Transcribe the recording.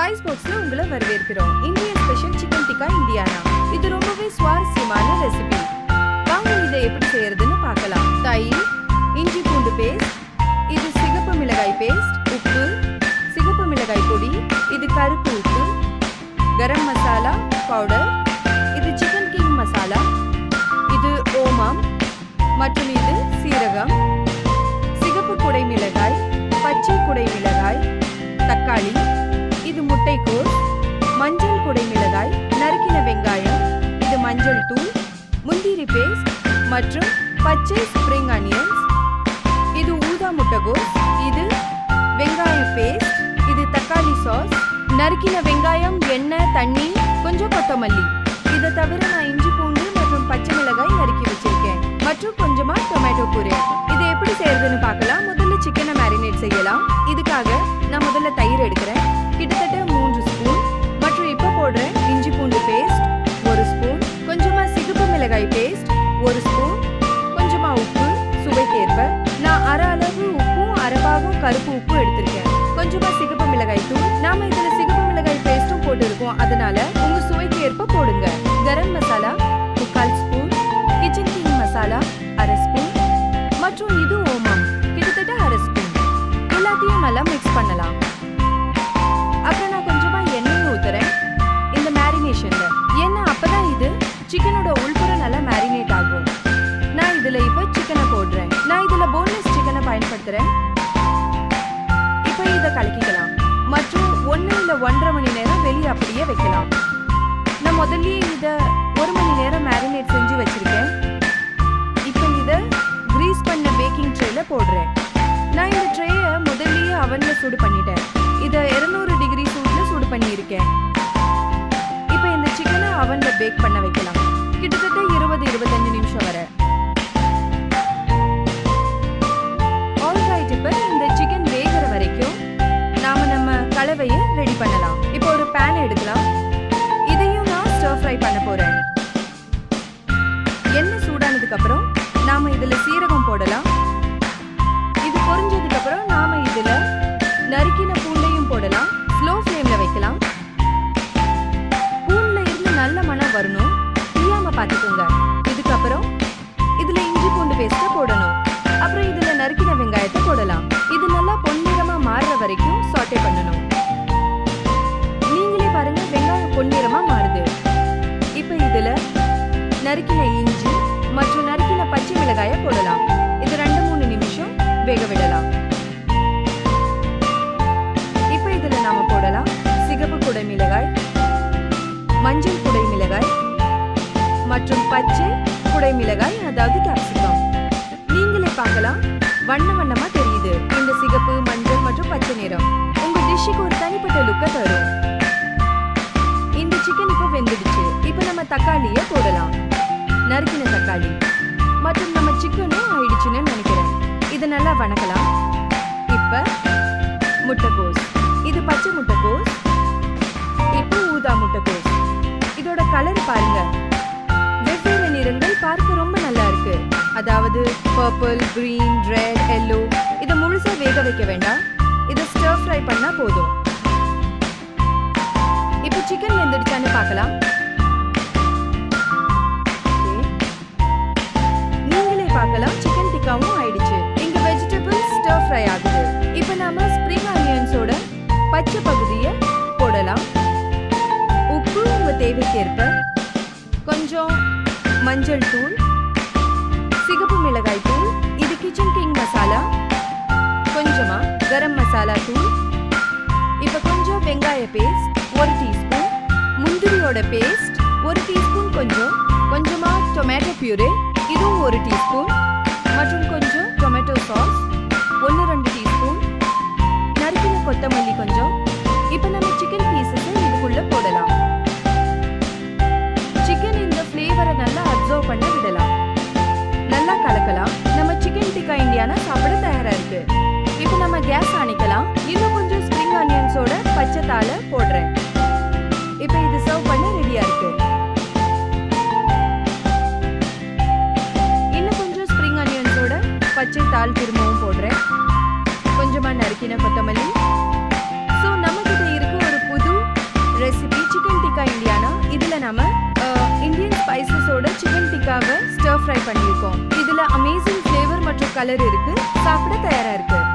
Spice பாக்ஸ்ல உங்களை வரவேற்கிறோம். இந்திய ஸ்பெஷல் சிக்கன் டிக்கா இந்தியானா. இது ரொம்பவே சுவாரஸ்யமான ரெசிபி. வாங்க இதை எப்படி செய்யறதுன்னு பார்க்கலாம். தயிர், இஞ்சி பூண்டு பேஸ்ட், இது சிகப்பு மிளகாய் பேஸ்ட், உப்பு, சிகப்பு மிளகாய் பொடி, இது கருப்பு உப்பு, கரம் மசாலா பவுடர், இது சிக்கன் கிங் மசாலா, இது ஓமம் மற்றும் இது சீரகம், சிகப்பு குடை மிளகாய், பச்சை குடை மிளகாய், தக்காளி, இது முட்டைக்கோஸ், மஞ்சள் குடை மிளகாய், நறுக்கின வெங்காயம், இது மஞ்சள் தூள், முந்திரி பேஸ்ட் மற்றும் பச்சை ஸ்ப்ரிங் அனியன்ஸ், இது ஊதா முட்டைக்கோஸ், இது வெங்காய பேஸ்ட், இது தக்காளி சாஸ், நறுக்கின வெங்காயம், எண்ணெய், தண்ணி, கொஞ்சம் கொத்தமல்லி. இதை தவிர நான் இஞ்சி பூண்டு மற்றும் பச்சை மிளகாய் நறுக்கி வச்சிருக்கேன் மற்றும் கொஞ்சமா டொமேட்டோ பூரி. இதை எப்படி செய்யறதுன்னு பார்க்கலாம். முதல்ல சிக்கனை மேரினேட் செய்யலாம். இதுக்காக நான் முதல்ல தயிர் எடுக்கிறேன், கிட்டத்தட்ட 3 ஸ்பூன், மற்றும் இப்போ போடுறேன் இஞ்சி பூண்டு பேஸ்ட் 1 ஸ்பூன், கொஞ்சமா சிகப்பு மிளகாய் பேஸ்ட் 1 ஸ்பூன், கொஞ்சமா உப்பு சுவைக்கேற்ப. நான் அரை அளவு உப்பும் அரை பாகம் கருப்பு உப்பு எடுத்திருக்கேன். கொஞ்சமா சிகப்பு மிளகாய் தூள், நாம இதுல சிகப்பு மிளகாய் பேஸ்டும் போட்டு இருக்கோம், அதனால உங்க சுவைக்கு ஏற்ப போடுங்க. Garam masala 1/4 spoon, kitchen king masala அரை ஸ்பூன், மற்றும் இது ஓமம் கிட்டத்தட்ட அரை ஸ்பூன். எல்லாத்தையும் நல்லா மிக்ஸ் பண்ணலாம். அப்புறம் நான் கொஞ்சமா எண்ணெய் ஊத்துறேன் இந்த மேரினேஷன்ல. ஏன்னா அப்பதான் இது சிக்கனோட உள்புற நல்லா மேரினேட் ஆகும். நான் இதுல இப்ப சிக்கனை போடுறேன். நான் இதுல போன்லெஸ் சிக்கனை பயன்படுத்துறேன். இப்ப இதை கலக்கிக்கலாம் மற்றும் 1 இல்ல 1.5 மணி நேரம் வெளியே அப்படியே வைக்கலாம். நான் முதல்லயே இத 1 மணி நேரம் மேரினேட் செஞ்சு வச்சிருக்கேன். இப்ப இத கிரீஸ் பண்ண பேக்கிங் ட்ரேல போடுறேன். நான் இந்த ட்ரேய முதல்லயே அவன்ல சூடு பண்ணிட்டேன். இத 200 டிகிரி சூடுல சூடு பண்ணி இருக்கேன். இப்ப இந்த சிக்கனை அவன்ல பேக் பண்ண வைக்கலாம், கிட்டத்தட்ட 20-25 நிமிஷம் வரை. ஆல்ரைட், இப்ப இந்த சிக்கன் வேகிற வரைக்கும் நம்ம கலவையை ரெடி பண்ணலாம். இப்போ ஒரு பேன் எடுக்கலாம். இதையும் நான் ஸ்டர் ஃப்ரை பண்ண போறேன். எண்ணெய் சூடானதுக்கு அப்புறம் நாம இதுல சீரகம் போடலாம். இது பொரிஞ்சதுக்கு அப்புறம் நாம இதுல நறுக்கின பூண்டையும் போடலாம். ஸ்லோ ஃப்ளேம்ல வைக்கலாம். பூண்ல இருந்து நல்ல மணம் வரணும், தீயாம பாத்துக்கோங்க. இதுக்கப்புறம் இதுல இஞ்சி பூண்டு பேஸ்ட போடணும். அப்புறம் இதுல நறுக்கின வெங்காயத்தை போடலாம். இது நல்லா பொன்னிறமா மாறுற வரைக்கும் சாட்டே பண்ணணும். நீங்களே பாருங்க, வெங்காயம் பொன்னிறமா மாறுது. இப்ப இதுல நறுக்கின இஞ்சி மற்றும் நறுக்கின பச்சை மிளகாய போடலாம். இது 2-3 நிமிஷம் வேக விடலாம். இப்ப இதுல நாம போடலாம் சிகப்பு குடை மிளகாய், மஞ்சள் குடை மிளகாய் மற்றும் பச்சை குடை மிளகாய், அதாவது கேப்சிகம். நீங்களே பார்க்கலாம், வண்ண வண்ணமா தெரியுது. இந்த சிகப்பு, மஞ்சள் மற்றும் பச்சை நிறம் உங்க டிஷ்ஷுக்கு ஒரு தனிப்பட்ட லுக்க தரும். இந்த சிக்கன் இப்ப வெந்துடுச்சு. இப்ப நம்ம தக்காளிய போடலாம். நறுக்கின தக்காளி மற்றும் நம்ம சிக்கனும் ஆயிடுச்சுன்னு நினைக்கிறேன். இதை நல்லா வணக்கலாம். இப்ப முட்டைக்கோஸ், இது பச்சை முட்டைக்கோஸ், இப்ப ஊதா முட்டைக்கோஸ். இதோட கலர் பாருங்க, வெவ்வேறு நிறங்கள் பார்க்க ரொம்ப நல்லா இருக்கு. அதாவது பர்பிள், கிரீன், ரெட், எல்லோ. இதை முழுசா வேக வைக்க வேண்டாம், இதை ஸ்டர் ஃப்ரை பண்ணா போதும். இப்போ சிக்கன் வெந்துடுச்சான்னு பார்க்கலாம். நீங்களே பார்க்கலாம், சிக்கன் டிக்காவும் ஆயிடுச்சு. இங்க வெஜிடபிள்ஸ் ஸ்டர் ஃப்ரை ஆகுது. இப்போ நாம ஸ்ப்ரிங் ஆனியன்ஸோட பச்சை பகுதியை போடலாம். உப்பு உங்க தேவைக்கேற்ப, கொஞ்சம் மஞ்சள் தூள், சிகப்பு மிளகாய் தூள், இது கிச்சன் கிங் மசாலா, கொஞ்சமா கரம் மசாலா தூள். இப்ப கொஞ்சம் வெங்காய பேஸ்ட் 1 டீஸ்பூன், முந்திரியோட பேஸ்ட் 1 டீஸ்பூன், கொஞ்சமா டொமேட்டோ பியூரே, இதுவும் 1 டீஸ்பூன், மற்றும் கொஞ்சம் டொமேட்டோ சாஸ் 1-2 டீஸ்பூன், நறுக்கின கொத்தமல்லி கொஞ்சம். இப்ப நம்ம சிக்கன் பீசஸ் இதுக்குள்ள போடலாம். சிக்கன் இந்த ஃப்ளேவரை நல்லா அப்சர்வ் பண்ண விடலாம். நல்லா கலக்கலாம். நம்ம சிக்கன் டிக்கா இந்தியானா சாப்பிட தயாரா இருக்கு. இப்போ நம்ம கேஸ் அணைக்கலாம். இன்னும் கொஞ்சம் ஸ்ப்ரிங் ஆனியன்ஸோட பச்சை தாளை போடுறேன். இப்போ இது சர்வ் பண்ண ரெடியா இருக்கு. இன்னும் கொஞ்சம் ஸ்ப்ரிங் ஆனியன்ஸோட பச்சை தாள் திரும்பவும் போடுறேன். கொஞ்சமா நறுக்கின கொத்தமல்லி. சோ நம்ம கிட்ட இருக்கு ஒரு புது கலர் இருக்கு, சாப்பிட தயாரா இருக்கு.